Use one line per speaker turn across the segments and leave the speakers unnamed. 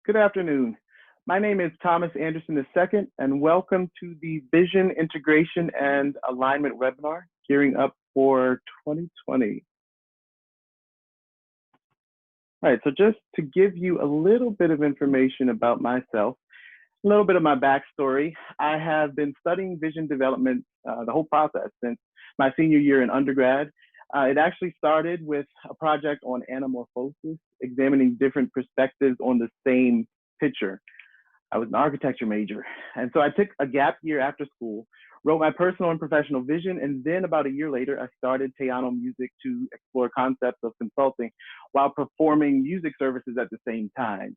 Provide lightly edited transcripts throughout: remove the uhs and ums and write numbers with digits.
Good afternoon. My name is Thomas Anderson II, and welcome to the Vision Integration and Alignment webinar, Gearing Up for 2020. All right, so just to give you a little bit of information about myself, a little bit of my backstory. I have been studying vision development, the whole process, since my senior year in undergrad. It actually started with a project on anamorphosis, examining different perspectives on the same picture. I was an architecture major, and so I took a gap year after school, wrote my personal and professional vision, and then about a year later, I started Teano Music to explore concepts of consulting while performing music services at the same time.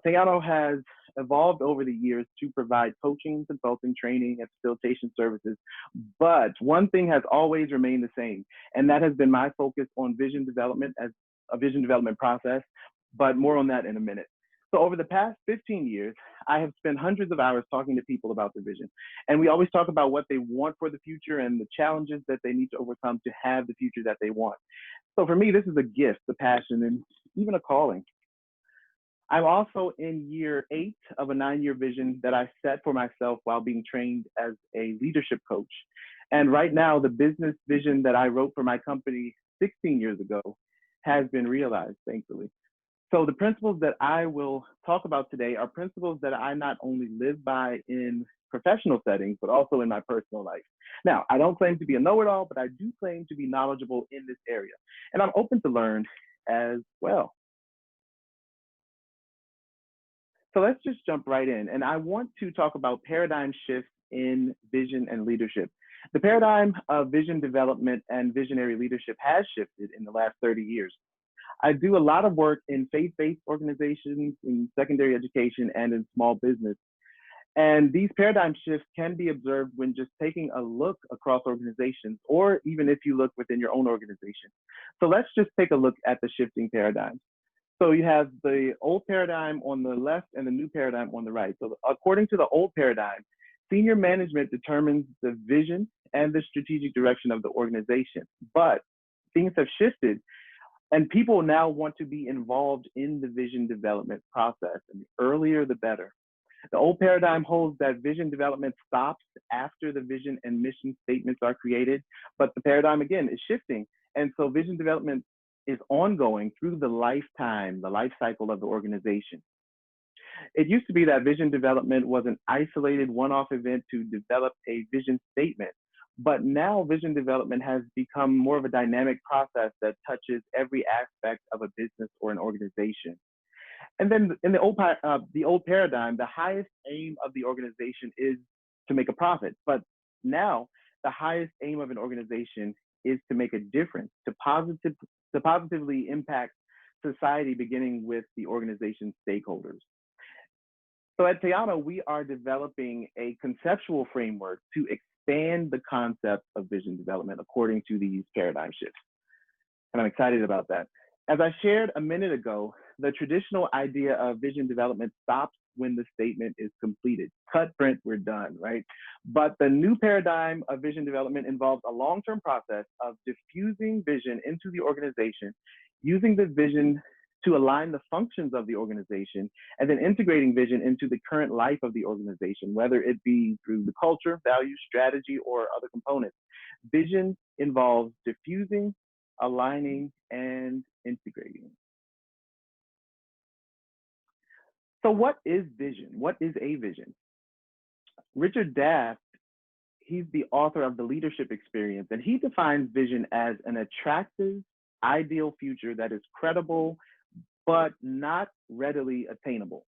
Teano has evolved over the years to provide coaching, consulting, training, and facilitation services. But one thing has always remained the same, and that has been my focus on vision development as a vision development process, but more on that in a minute. So over the past 15 years, I have spent hundreds of hours talking to people about their vision. And we always talk about what they want for the future and the challenges that they need to overcome to have the future that they want. So for me, this is a gift, a passion, and even a calling. I'm also in year 8 of a 9-year vision that I set for myself while being trained as a leadership coach. And right now, the business vision that I wrote for my company 16 years ago has been realized, thankfully. So the principles that I will talk about today are principles that I not only live by in professional settings, but also in my personal life. Now, I don't claim to be a know-it-all, but I do claim to be knowledgeable in this area. And I'm open to learn as well. So let's just jump right in. And I want to talk about paradigm shifts in vision and leadership. The paradigm of vision development and visionary leadership has shifted in the last 30 years. I do a lot of work in faith-based organizations, in secondary education, and in small business. And these paradigm shifts can be observed when just taking a look across organizations, or even if you look within your own organization. So let's just take a look at the shifting paradigms. So you have the old paradigm on the left and the new paradigm on the right. So according to the old paradigm, senior management determines the vision and the strategic direction of the organization. But things have shifted, and people now want to be involved in the vision development process, and the earlier the better. The old paradigm holds that vision development stops after the vision and mission statements are created, but the paradigm again is shifting. And so vision development is ongoing through the lifetime, the life cycle of the organization. It used to be that vision development was an isolated one-off event to develop a vision statement. But now vision development has become more of a dynamic process that touches every aspect of a business or an organization. And then in the old paradigm, the highest aim of the organization is to make a profit. But now the highest aim of an organization is to make a difference, to positively impact society, beginning with the organization's stakeholders. So at Teano, we are developing a conceptual framework to expand the concept of vision development according to these paradigm shifts. And I'm excited about that. As I shared a minute ago, the traditional idea of vision development stops when the statement is completed. Cut, print, we're done, right? But the new paradigm of vision development involves a long-term process of diffusing vision into the organization, using the vision to align the functions of the organization, and then integrating vision into the current life of the organization, whether it be through the culture, values, strategy, or other components. Vision involves diffusing, aligning, and integrating. So what is vision? What is a vision? Richard Daft, he's the author of The Leadership Experience, and he defines vision as an attractive, ideal future that is credible, but not readily attainable.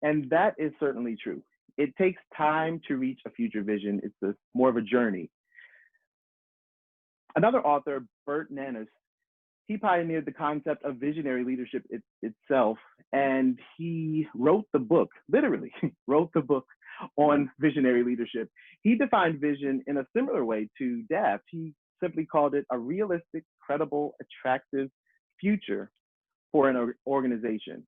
And that is certainly true. It takes time to reach a future vision. It's more of a journey. Another author, Bert Nanas, he pioneered the concept of visionary leadership itself, and he wrote the book, literally wrote the book on visionary leadership. He defined vision in a similar way to Daft. He simply called it a realistic, credible, attractive future for an organization.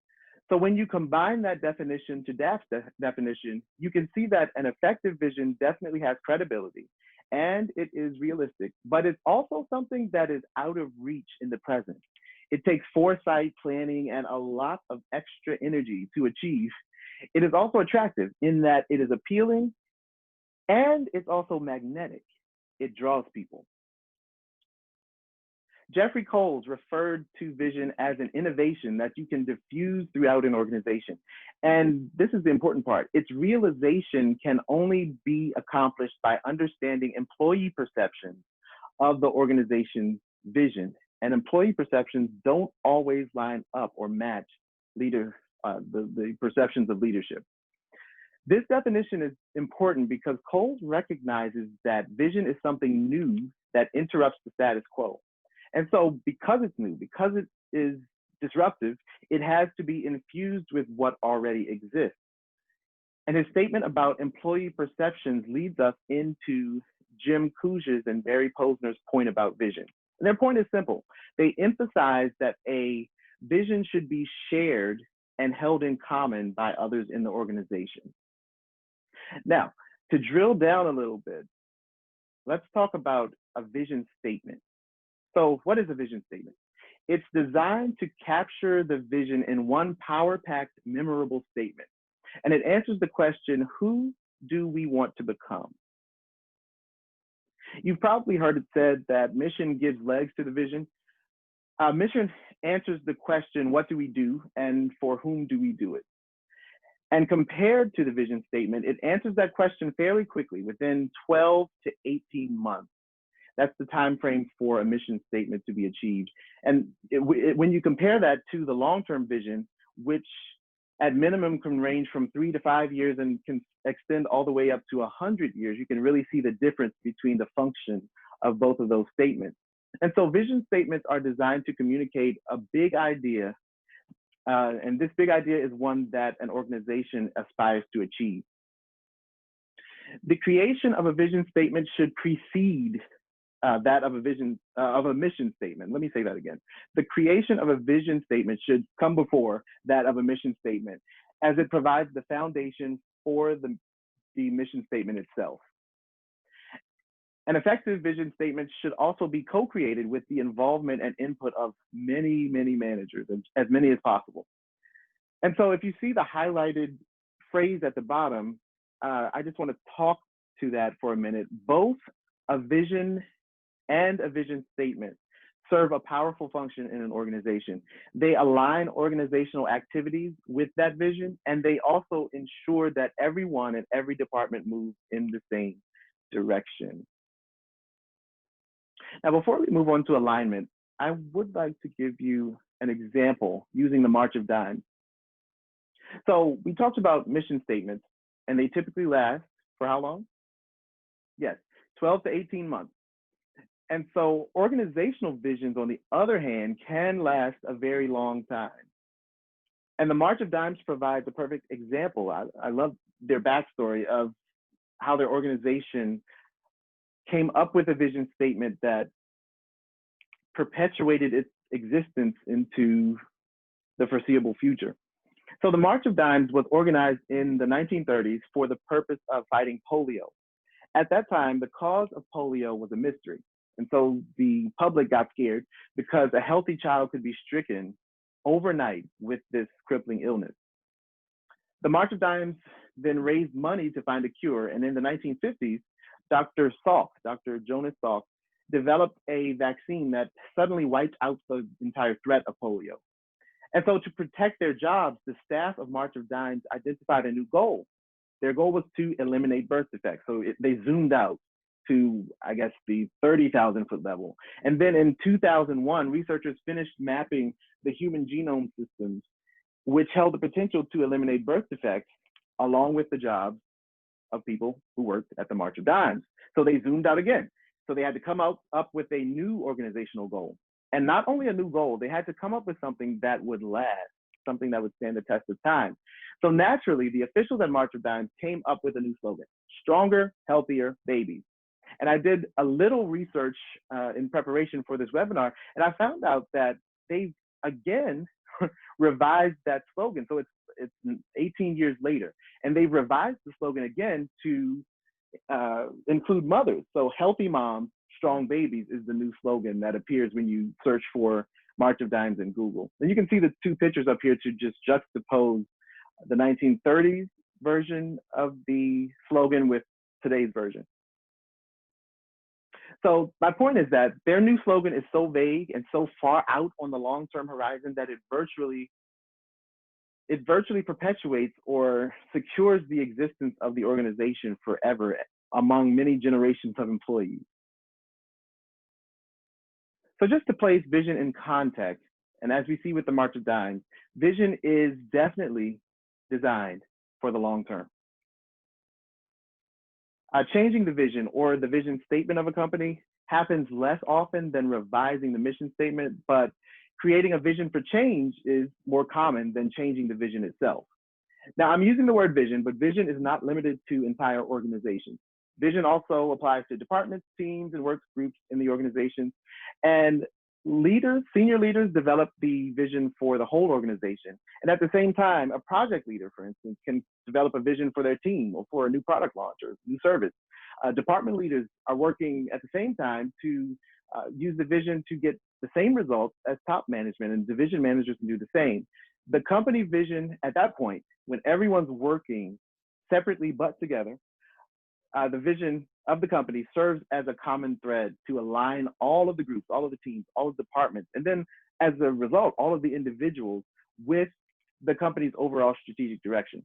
So when you combine that definition to Daft's definition, you can see that an effective vision definitely has credibility and it is realistic, but it's also something that is out of reach in the present. It takes foresight, planning, and a lot of extra energy to achieve. It is also attractive in that it is appealing and it's also magnetic. It draws people. Jeffrey Coles referred to vision as an innovation that you can diffuse throughout an organization. And this is the important part. Its realization can only be accomplished by understanding employee perceptions of the organization's vision. And employee perceptions don't always line up or match the perceptions of leadership. This definition is important because Coles recognizes that vision is something new that interrupts the status quo. And so because it's new, because it is disruptive, it has to be infused with what already exists. And his statement about employee perceptions leads us into Jim Kouzes and Barry Posner's point about vision. And their point is simple. They emphasize that a vision should be shared and held in common by others in the organization. Now, to drill down a little bit, let's talk about a vision statement. So what is a vision statement? It's designed to capture the vision in one power-packed, memorable statement. And it answers the question, who do we want to become? You've probably heard it said that mission gives legs to the vision. Mission answers the question, what do we do and for whom do we do it? And compared to the vision statement, it answers that question fairly quickly, within 12 to 18 months. That's the time frame for a mission statement to be achieved. And when you compare that to the long-term vision, which at minimum can range from 3 to 5 years and can extend all the way up to 100 years, you can really see the difference between the function of both of those statements. And so vision statements are designed to communicate a big idea. And this big idea is one that an organization aspires to achieve. The creation of a vision statement should precede that of a mission statement. Let me say that again. The creation of a vision statement should come before that of a mission statement, as it provides the foundation for the mission statement itself. An effective vision statement should also be co-created with the involvement and input of many, many managers, as many as possible. And so if you see the highlighted phrase at the bottom, I just want to talk to that for a minute. Both a vision and a vision statement serve a powerful function in an organization. They align organizational activities with that vision, and they also ensure that everyone in every department moves in the same direction. Now, before we move on to alignment, I would like to give you an example using the March of Dimes. So we talked about mission statements, and they typically last for how long? Yes, 12 to 18 months. And so organizational visions, on the other hand, can last a very long time. And the March of Dimes provides a perfect example. I love their backstory of how their organization came up with a vision statement that perpetuated its existence into the foreseeable future. So the March of Dimes was organized in the 1930s for the purpose of fighting polio. At that time, the cause of polio was a mystery. And so the public got scared because a healthy child could be stricken overnight with this crippling illness. The March of Dimes then raised money to find a cure. And in the 1950s, Dr. Jonas Salk, developed a vaccine that suddenly wiped out the entire threat of polio. And so to protect their jobs, the staff of March of Dimes identified a new goal. Their goal was to eliminate birth defects. So they zoomed out to, I guess, the 30,000 foot level. And then in 2001, researchers finished mapping the human genome systems, which held the potential to eliminate birth defects along with the jobs of people who worked at the March of Dimes. So they zoomed out again. So they had to come up with a new organizational goal. And not only a new goal, they had to come up with something that would last, something that would stand the test of time. So naturally, the officials at March of Dimes came up with a new slogan: stronger, healthier babies. And I did a little research in preparation for this webinar, and I found out that they've again revised that slogan. So it's 18 years later, and they've revised the slogan again to include mothers. So healthy moms, strong babies is the new slogan that appears when you search for March of Dimes and Google. And you can see the two pictures up here to just juxtapose the 1930s version of the slogan with today's version. So my point is that their new slogan is so vague and so far out on the long-term horizon that it virtually perpetuates or secures the existence of the organization forever among many generations of employees. So just to place vision in context, and as we see with the March of Dimes, vision is definitely designed for the long term. Changing the vision or the vision statement of a company happens less often than revising the mission statement, but creating a vision for change is more common than changing the vision itself. Now, I'm using the word vision, but vision is not limited to entire organizations. Vision also applies to departments, teams, and work groups in the organization. And leaders, senior leaders, develop the vision for the whole organization. And at the same time, a project leader, for instance, can develop a vision for their team or for a new product launch or new service. Department leaders are working at the same time to use the vision to get the same results as top management, and division managers can do the same. The company vision at that point, when everyone's working separately but together, the vision of the company serves as a common thread to align all of the groups, all of the teams, all of the departments, and then as a result, all of the individuals with the company's overall strategic direction.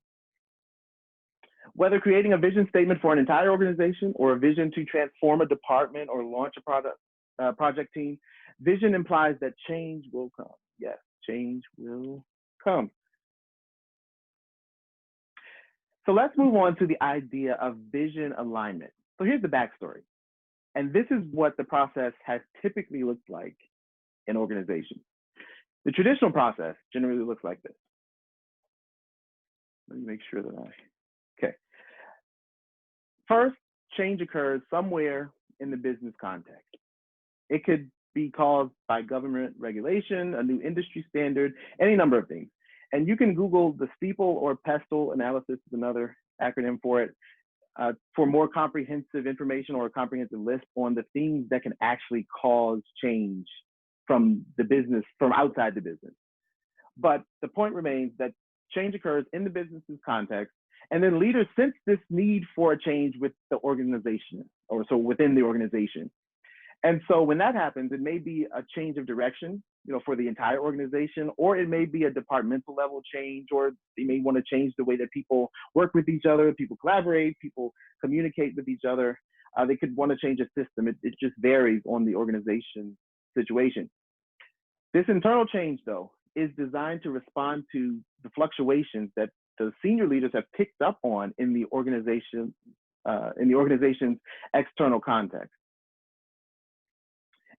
Whether creating a vision statement for an entire organization or a vision to transform a department or launch a project team, vision implies that change will come. Yes, change will come. So let's move on to the idea of vision alignment. So here's the backstory. And this is what the process has typically looked like in organizations. The traditional process generally looks like this. Let me make sure that okay. First, change occurs somewhere in the business context. It could be caused by government regulation, a new industry standard, any number of things. And you can Google the steeple or pestle analysis, is another acronym for it, for more comprehensive information or a comprehensive list on the things that can actually cause change from the business, from outside the business. But the point remains that change occurs in the business's context, and then leaders sense this need for a change with the organization, or so within the organization. And so when that happens, it may be a change of direction, for the entire organization, or it may be a departmental level change, or they may want to change the way that people work with each other, people collaborate, people communicate with each other. They could want to change a system. It just varies on the organization situation. This internal change, though, is designed to respond to the fluctuations that the senior leaders have picked up on in the organization's external context.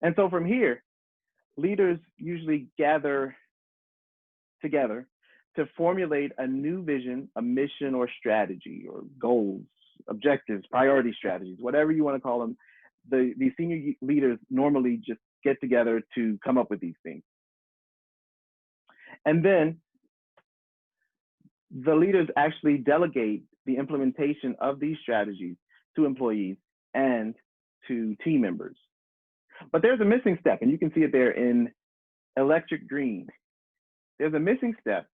And so from here, leaders usually gather together to formulate a new vision, a mission or strategy, or goals, objectives, priority strategies, whatever you want to call them. The senior leaders normally just get together to come up with these things. And then the leaders actually delegate the implementation of these strategies to employees and to team members. But there's a missing step, and you can see it there in electric green. There's a missing step.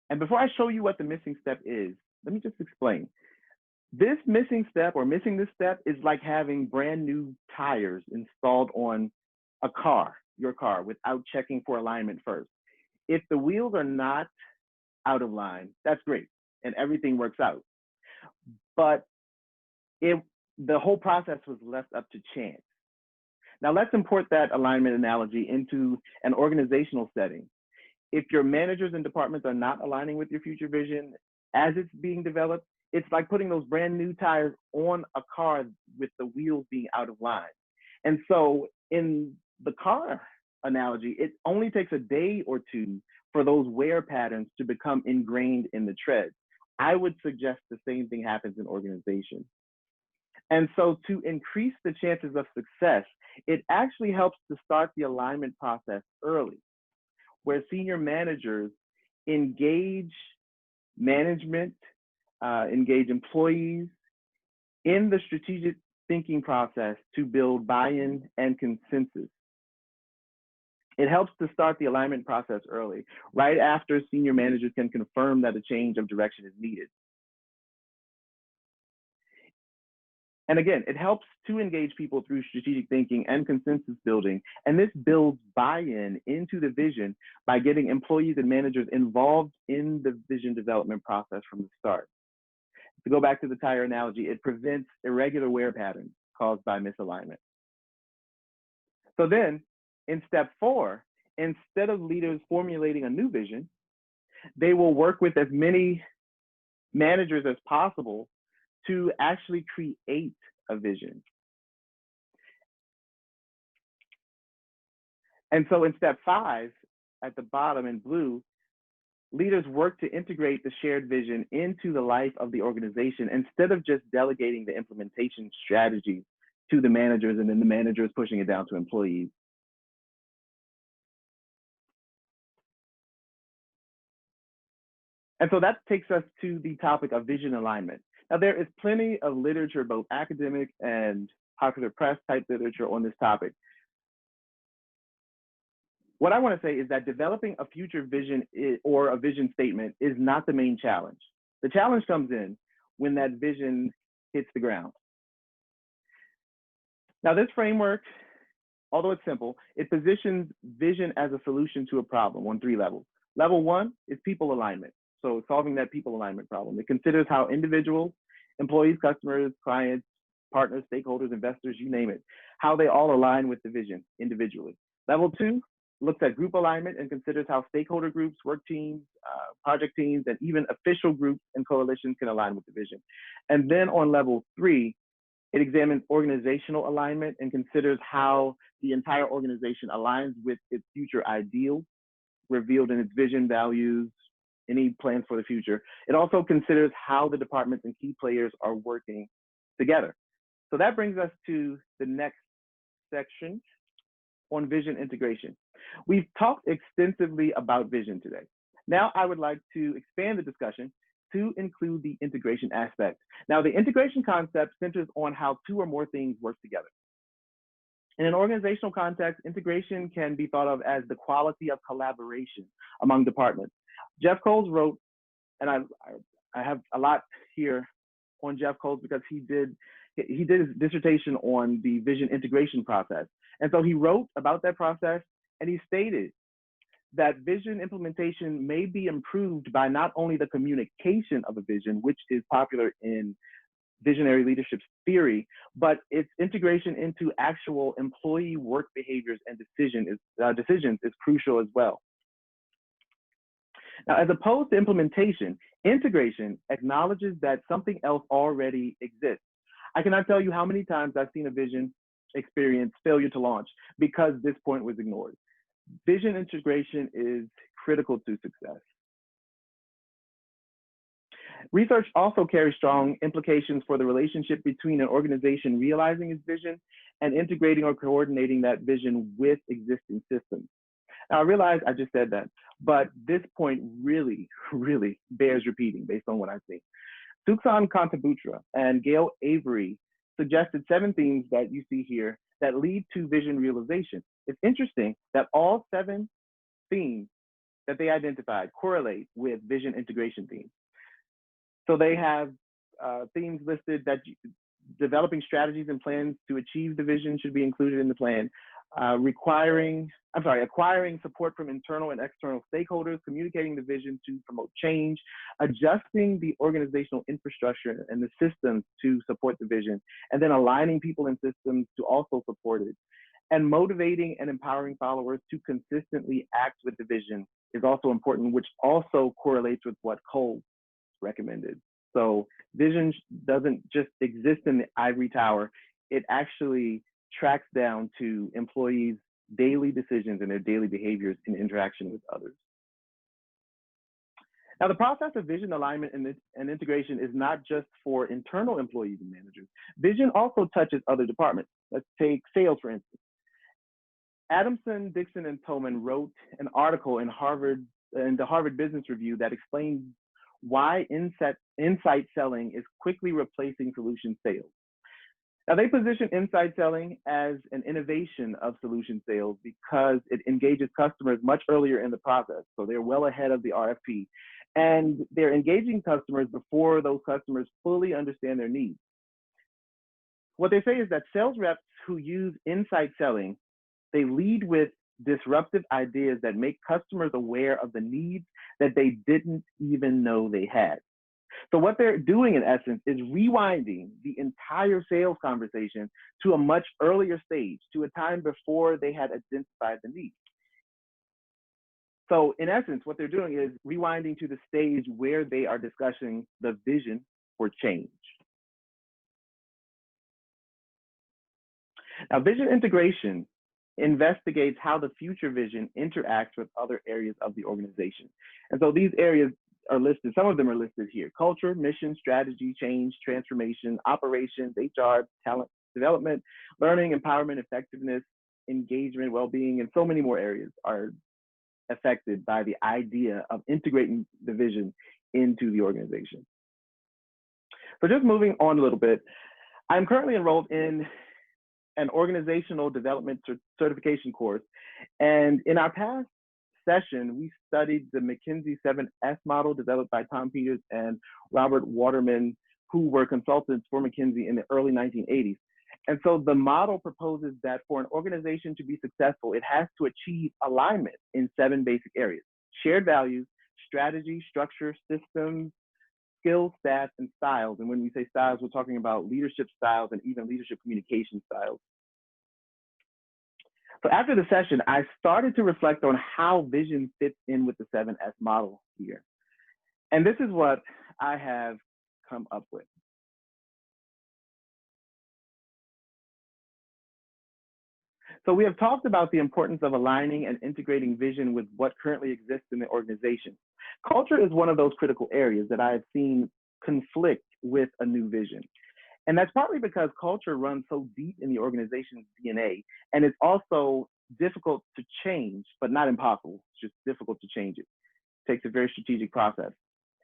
And before I show you what the missing step is, let me just explain. This missing step, or missing this step, is like having brand new tires installed on a car, your car, without checking for alignment first. If the wheels are not out of line, that's great, and everything works out. But the whole process was left up to chance. Now let's import that alignment analogy into an organizational setting. If your managers and departments are not aligning with your future vision as it's being developed, it's like putting those brand new tires on a car with the wheels being out of line. And so in the car analogy, it only takes a day or two for those wear patterns to become ingrained in the tread. I would suggest the same thing happens in organizations. And so to increase the chances of success, it actually helps to start the alignment process early, where senior managers engage management, engage employees in the strategic thinking process to build buy-in and consensus. It helps to start the alignment process early, right after senior managers can confirm that a change of direction is needed. And again, it helps to engage people through strategic thinking and consensus building. And this builds buy-in into the vision by getting employees and managers involved in the vision development process from the start. To go back to the tire analogy, it prevents irregular wear patterns caused by misalignment. So then, in step 4, instead of leaders formulating a new vision, they will work with as many managers as possible to actually create a vision. And so in step 5, at the bottom in blue, leaders work to integrate the shared vision into the life of the organization instead of just delegating the implementation strategies to the managers and then the managers pushing it down to employees. And so that takes us to the topic of vision alignment. Now, there is plenty of literature, both academic and popular press type literature on this topic. What I want to say is that developing a future vision or a vision statement is not the main challenge. The challenge comes in when that vision hits the ground. Now, this framework, although it's simple, it positions vision as a solution to a problem on 3 levels. Level 1 is people alignment. So solving that people alignment problem. It considers how individuals, employees, customers, clients, partners, stakeholders, investors, you name it, how they all align with the vision individually. Level 2 looks at group alignment and considers how stakeholder groups, work teams, project teams, and even official groups and coalitions can align with the vision. And then on level 3, it examines organizational alignment and considers how the entire organization aligns with its future ideals revealed in its vision, values, any plans for the future. It also considers how the departments and key players are working together. So that brings us to the next section on vision integration. We've talked extensively about vision today. Now I would like to expand the discussion to include the integration aspect. Now, the integration concept centers on how 2 or more things work together. In an organizational context, integration can be thought of as the quality of collaboration among departments. Jeff Coles wrote, and I have a lot here on Jeff Coles because he did his dissertation on the vision integration process. And so he wrote about that process, and he stated that vision implementation may be improved by not only the communication of a vision, which is popular in visionary leadership theory, but its integration into actual employee work behaviors and decisions is crucial as well. Now, as opposed to implementation, integration acknowledges that something else already exists. I cannot tell you how many times I've seen a vision experience failure to launch because this point was ignored. Vision integration is critical to success. Research also carries strong implications for the relationship between an organization realizing its vision and integrating or coordinating that vision with existing systems. Now, I realize I just said that, but this point really, really bears repeating based on what I've seen. Suksan Kantabutra and Gail Avery suggested 7 themes that you see here that lead to vision realization. It's interesting that all 7 themes that they identified correlate with vision integration themes. So they have themes listed that developing strategies and plans to achieve the vision should be included in the plan. Acquiring support from internal and external stakeholders, communicating the vision to promote change, adjusting the organizational infrastructure and the systems to support the vision, and then aligning people and systems to also support it. And motivating and empowering followers to consistently act with the vision is also important, which also correlates with what Cole recommended. So vision doesn't just exist in the ivory tower. It actually tracks down to employees' daily decisions and their daily behaviors in interaction with others. Now, the process of vision alignment and integration is not just for internal employees and managers. Vision also touches other departments. Let's take sales, for instance. Adamson, Dixon, and Tolman wrote an article in the Harvard Business Review that explained why insight selling is quickly replacing solution sales. Now, they position inside selling as an innovation of solution sales because it engages customers much earlier in the process. So they're well ahead of the RFP. And they're engaging customers before those customers fully understand their needs. What they say is that sales reps who use inside selling, they lead with disruptive ideas that make customers aware of the needs that they didn't even know they had. So what they're doing in essence is rewinding the entire sales conversation to a much earlier stage, to a time before they had identified the need. So in essence, what they're doing is rewinding to the stage where they are discussing the vision for change. Now, vision integration investigates how the future vision interacts with other areas of the organization. And so these areas are listed, some of them are listed here: culture, mission, strategy, change, transformation, operations, HR, talent development, learning, empowerment, effectiveness, engagement, well-being, and so many more areas are affected by the idea of integrating the vision into the organization. So just moving on a little bit, I'm currently enrolled in an organizational development certification course. And in our past session, we studied the McKinsey 7S model developed by Tom Peters and Robert Waterman, who were consultants for McKinsey in the early 1980s. And so the model proposes that for an organization to be successful, it has to achieve alignment in 7 basic areas: shared values, strategy, structure, systems, skills, stats, and styles. And when we say styles, we're talking about leadership styles and even leadership communication styles. So after the session, I started to reflect on how vision fits in with the 7S model here. And this is what I have come up with. So we have talked about the importance of aligning and integrating vision with what currently exists in the organization. Culture is one of those critical areas that I have seen conflict with a new vision. And that's partly because culture runs so deep in the organization's DNA, and it's also difficult to change, but not impossible. It's just difficult to change it. It takes a very strategic process.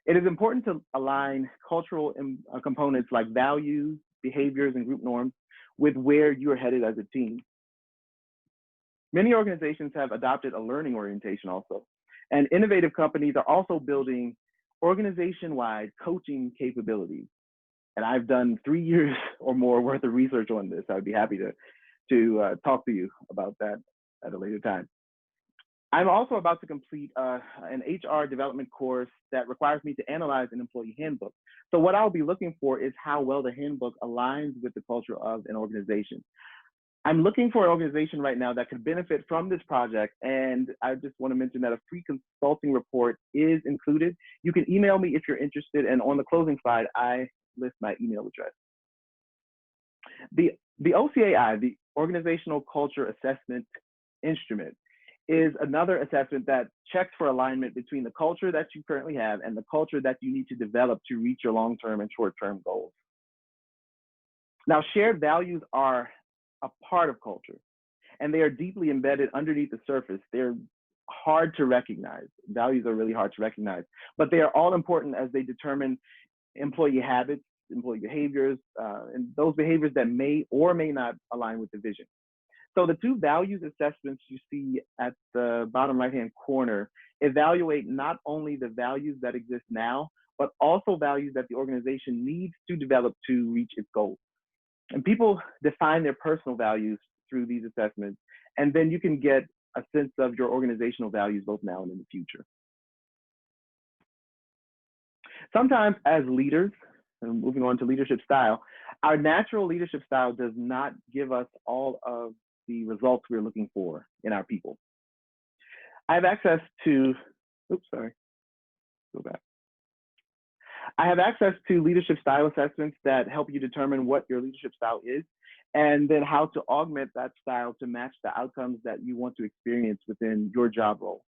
It is important to align cultural components like values, behaviors, and group norms with where you're headed as a team. Many organizations have adopted a learning orientation also, and innovative companies are also building organization-wide coaching capabilities. And I've done 3 years or more worth of research on this. I'd be happy to talk to you about that at a later time. I'm also about to complete an HR development course that requires me to analyze an employee handbook. So what I'll be looking for is how well the handbook aligns with the culture of an organization. I'm looking for an organization right now that could benefit from this project, and I just want to mention that a free consulting report is included. You can email me if you're interested, and on the closing slide, I list my email address. The OCAI, the Organizational Culture Assessment Instrument, is another assessment that checks for alignment between the culture that you currently have and the culture that you need to develop to reach your long-term and short-term goals. Now, shared values are a part of culture, and they are deeply embedded underneath the surface. They're hard to recognize. Values are really hard to recognize, but they are all important as they determine employee habits, employee behaviors, and those behaviors that may or may not align with the vision. So the 2 values assessments you see at the bottom right-hand corner evaluate not only the values that exist now, but also values that the organization needs to develop to reach its goals. And people define their personal values through these assessments, and then you can get a sense of your organizational values both now and in the future. Sometimes as leaders, and moving on to leadership style, our natural leadership style does not give us all of the results we're looking for in our people. I have access to, I have access to leadership style assessments that help you determine what your leadership style is, and then how to augment that style to match the outcomes that you want to experience within your job role.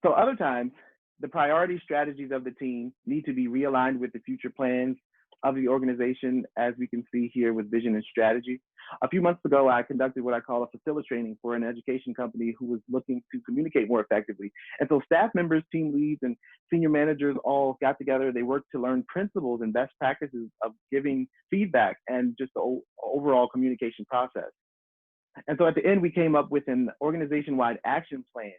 So other times, the priority strategies of the team need to be realigned with the future plans of the organization, as we can see here with vision and strategy. A few months ago, I conducted what I call a facility training for an education company who was looking to communicate more effectively. And so staff members, team leads, and senior managers all got together. They worked to learn principles and best practices of giving feedback and just the overall communication process. And so at the end, we came up with an organization-wide action plan.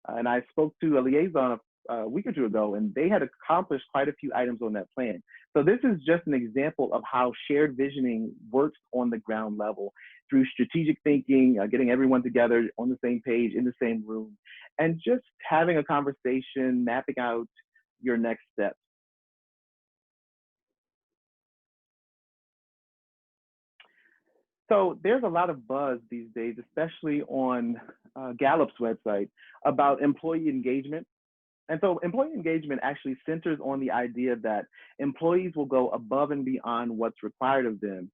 And I spoke to a liaison a week or two ago, and they had accomplished quite a few items on that plan. So this is just an example of how shared visioning works on the ground level through strategic thinking, getting everyone together on the same page, in the same room, and just having a conversation, mapping out your next steps. So there's a lot of buzz these days, especially on Gallup's website, about employee engagement. And so employee engagement actually centers on the idea that employees will go above and beyond what's required of them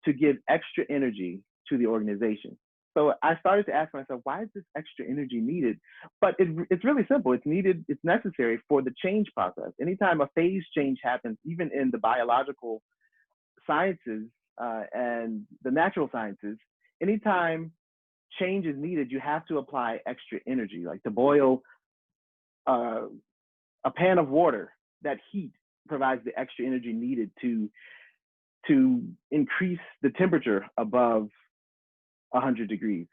to give extra energy to the organization. So I started to ask myself, why is this extra energy needed? But it's really simple. It's needed, it's necessary for the change process. Anytime a phase change happens, even in the biological sciences and the natural sciences, anytime change is needed, you have to apply extra energy, like to boil a pan of water. That heat provides the extra energy needed to increase the temperature above 100 degrees.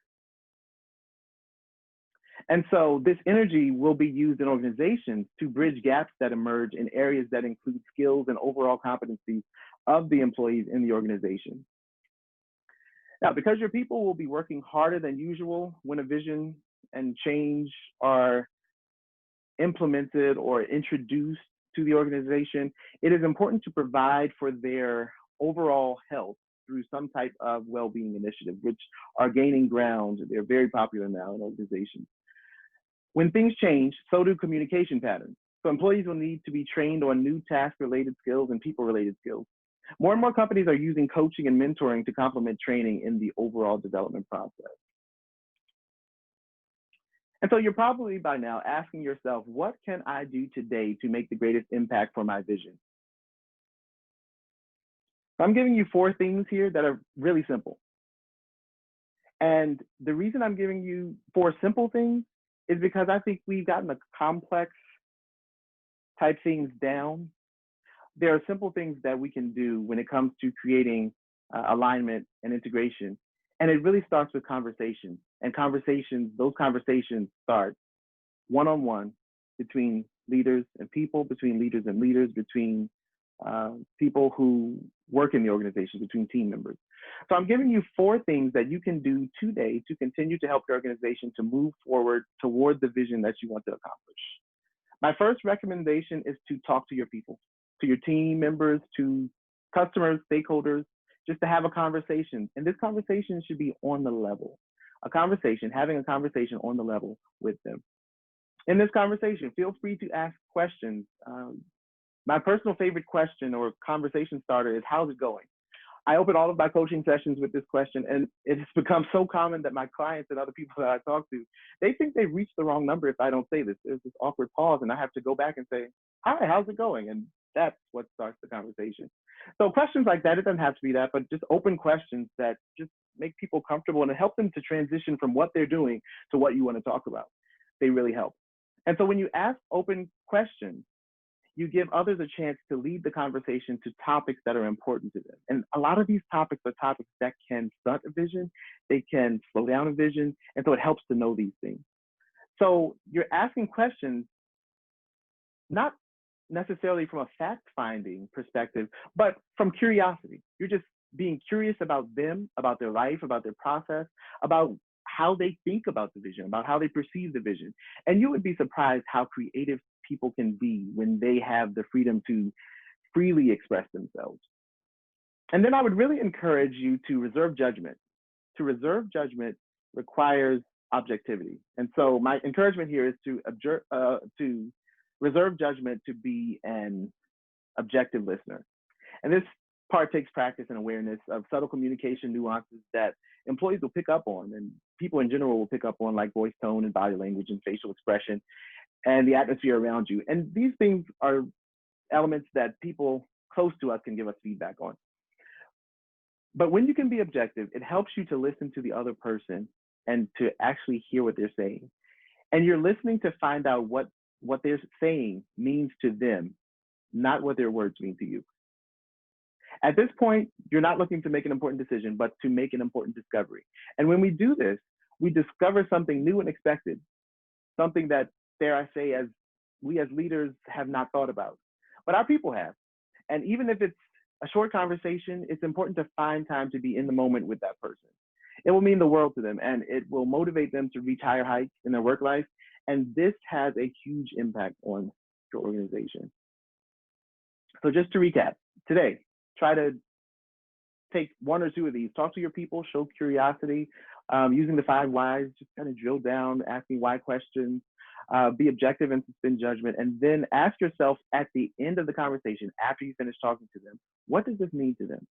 And so this energy will be used in organizations to bridge gaps that emerge in areas that include skills and overall competencies of the employees in the organization. Now, because your people will be working harder than usual when a vision and change are implemented or introduced to the organization, it is important to provide for their overall health through some type of well-being initiative, which are gaining ground. They're very popular now in organizations. When things change, so do communication patterns. So employees will need to be trained on new task-related skills and people-related skills. More and more companies are using coaching and mentoring to complement training in the overall development process. And so you're probably by now asking yourself, what can I do today to make the greatest impact for my vision? I'm giving you 4 things here that are really simple. And the reason I'm giving you 4 simple things is because I think we've gotten the complex type things down. There are simple things that we can do when it comes to creating alignment and integration. And it really starts with conversations. And those conversations start one-on-one between leaders and people, between leaders and leaders, between people who work in the organization, between team members. So I'm giving you 4 things that you can do today to continue to help your organization to move forward toward the vision that you want to accomplish. My first recommendation is to talk to your people, to your team members, to customers, stakeholders, just to have a conversation. And this conversation should be on the level. Having a conversation on the level with them. In this conversation, feel free to ask questions. My personal favorite question or conversation starter is, how's it going? I open all of my coaching sessions with this question, and it's become so common that my clients and other people that I talk to, they think they've reached the wrong number if I don't say this. There's this awkward pause, and I have to go back and say, hi, how's it going? And that's what starts the conversation. So questions like that, it doesn't have to be that, but just open questions that just make people comfortable and help them to transition from what they're doing to what you want to talk about. They really help. And so when you ask open questions, you give others a chance to lead the conversation to topics that are important to them. And a lot of these topics are topics that can stunt a vision, they can slow down a vision, and so it helps to know these things. So you're asking questions, not necessarily from a fact-finding perspective, but from curiosity. You're just being curious about them, about their life, about their process, about how they think about the vision, about how they perceive the vision. And you would be surprised how creative people can be when they have the freedom to freely express themselves. And then I would really encourage you to reserve judgment. To reserve judgment requires objectivity. And so my encouragement here is to reserve judgment, to be an objective listener. And this part takes practice and awareness of subtle communication nuances that employees will pick up on, and people in general will pick up on, like voice tone and body language and facial expression and the atmosphere around you. And these things are elements that people close to us can give us feedback on. But when you can be objective, it helps you to listen to the other person and to actually hear what they're saying. And you're listening to find out what they're saying means to them, not what their words mean to you. At this point, you're not looking to make an important decision, but to make an important discovery. And when we do this, we discover something new and expected, something that, dare I say, as we as leaders have not thought about, but our people have. And even if it's a short conversation, it's important to find time to be in the moment with that person. It will mean the world to them, and it will motivate them to reach higher heights in their work life. And this has a huge impact on your organization. So just to recap, today, try to take one or two of these. Talk to your people, show curiosity, using the 5 whys, just kind of drill down, asking why questions, be objective and suspend judgment, and then ask yourself at the end of the conversation, after you finish talking to them, what does this mean to them?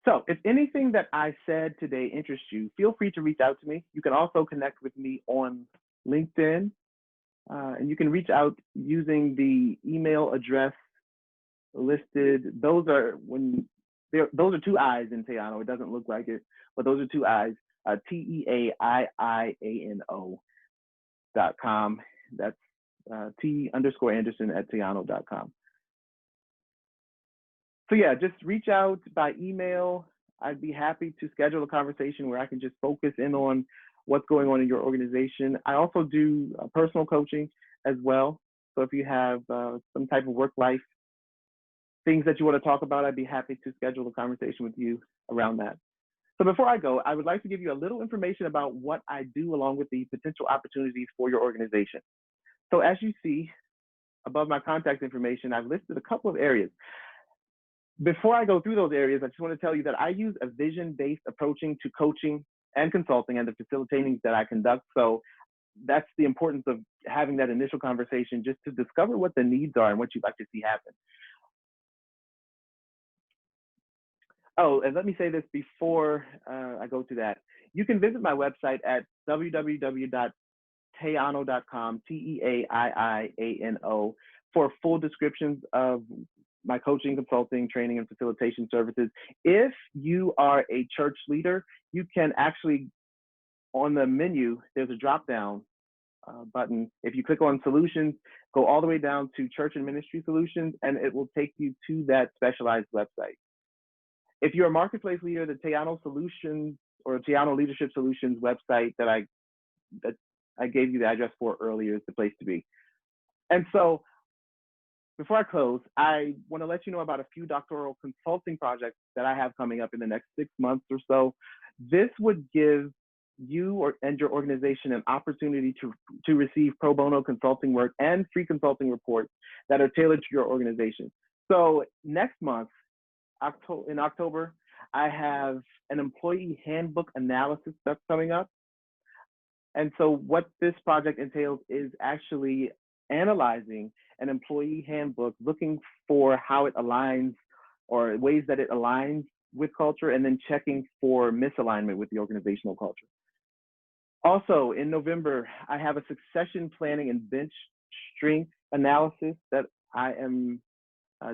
So if anything that I said today interests you, feel free to reach out to me. You can also connect with me on LinkedIn, and you can reach out using the email address listed. Those are 2 I's in Teano. It doesn't look like it, but those are 2 I's. TEAIIANO.com. That's T_Anderson@Teano.com. So yeah, just reach out by email. I'd be happy to schedule a conversation where I can just focus in on what's going on in your organization. I also do personal coaching as well. So if you have some type of work-life things that you want to talk about, I'd be happy to schedule a conversation with you around that. So before I go, I would like to give you a little information about what I do along with the potential opportunities for your organization. So as you see above my contact information, I've listed a couple of areas. Before I go through those areas, I just want to tell you that I use a vision-based approaching to coaching and consulting and the facilitating that I conduct. So that's the importance of having that initial conversation, just to discover what the needs are and what you'd like to see happen. Oh, and let me say this before I go to that. You can visit my website at www.teano.com, TEAIIANO, for full descriptions of my coaching, consulting, training, and facilitation services. If you are a church leader, you can actually, on the menu, there's a drop-down button. If you click on solutions, go all the way down to church and ministry solutions, and it will take you to that specialized website. If you're a marketplace leader, the Teano Solutions or Teano Leadership Solutions website that I gave you the address for earlier is the place to be. And so before I close, I want to let you know about a few doctoral consulting projects that I have coming up in the next 6 months or so. This would give you and your organization an opportunity to receive pro bono consulting work and free consulting reports that are tailored to your organization. So next month, in October, I have an employee handbook analysis that's coming up. And so what this project entails is actually analyzing an employee handbook, looking for how it aligns or ways that it aligns with culture, and then checking for misalignment with the organizational culture. Also, in November, I have a succession planning and bench strength analysis that I am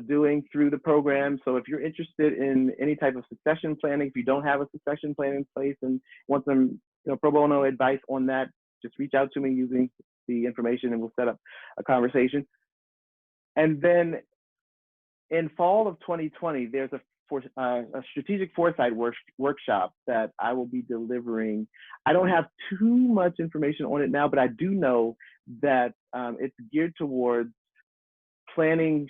doing through the program. So if you're interested in any type of succession planning, if you don't have a succession plan in place and want some pro bono advice on that, just reach out to me using the information and we'll set up a conversation. And then in fall of 2020, there's a strategic foresight workshop that I will be delivering. I don't have too much information on it now, but I do know that it's geared towards planning.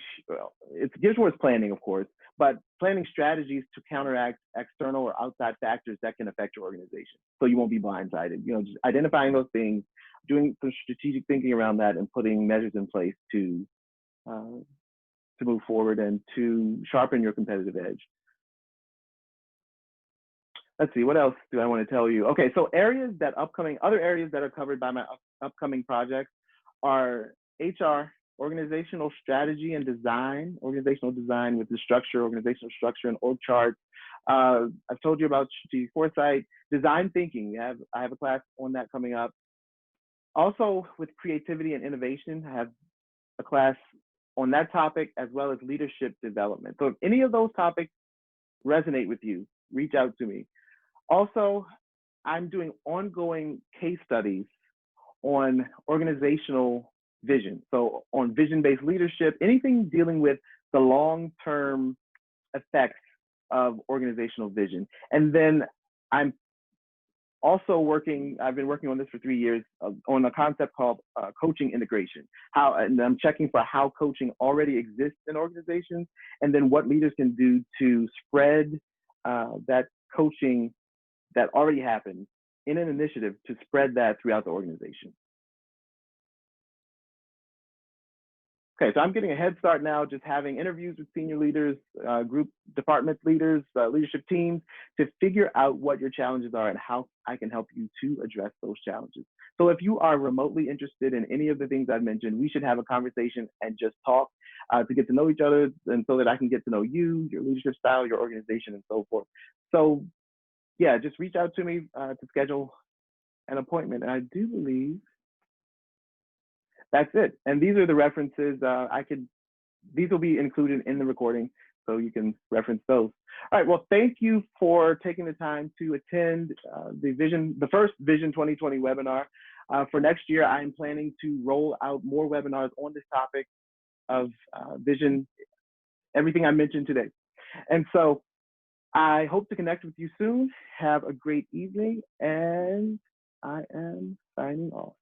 It's geared towards planning, of course, but planning strategies to counteract external or outside factors that can affect your organization, so you won't be blindsided. Just identifying those things, doing some strategic thinking around that, and putting measures in place to move forward and to sharpen your competitive edge. Let's see, what else do I want to tell you? Okay, so other areas that are covered by my upcoming projects are HR, organizational strategy and design, organizational design with the structure, organizational structure, and org charts. I've told you about strategic foresight, design thinking. I have a class on that coming up. Also, with creativity and innovation, I have a class on that topic as well as leadership development. So if any of those topics resonate with you, reach out to me. Also, I'm doing ongoing case studies on organizational vision. So on vision-based leadership, anything dealing with the long-term effects of organizational vision. And then I'm also I've been working on this for 3 years on a concept called coaching integration. And I'm checking for how coaching already exists in organizations, and then what leaders can do to spread that coaching that already happens in an initiative to spread that throughout the organization. Okay, so I'm getting a head start now, just having interviews with senior leaders, group department leaders, leadership teams, to figure out what your challenges are and how I can help you to address those challenges. So if you are remotely interested in any of the things I've mentioned, we should have a conversation and just talk to get to know each other, and so that I can get to know you, your leadership style, your organization, and so forth. So yeah, just reach out to me to schedule an appointment. And I do believe that's it. And these are the references these will be included in the recording, so you can reference those. All right, well, thank you for taking the time to attend the first Vision 2020 webinar. For next year, I'm planning to roll out more webinars on this topic of vision, everything I mentioned today. And so I hope to connect with you soon. Have a great evening, and I am signing off.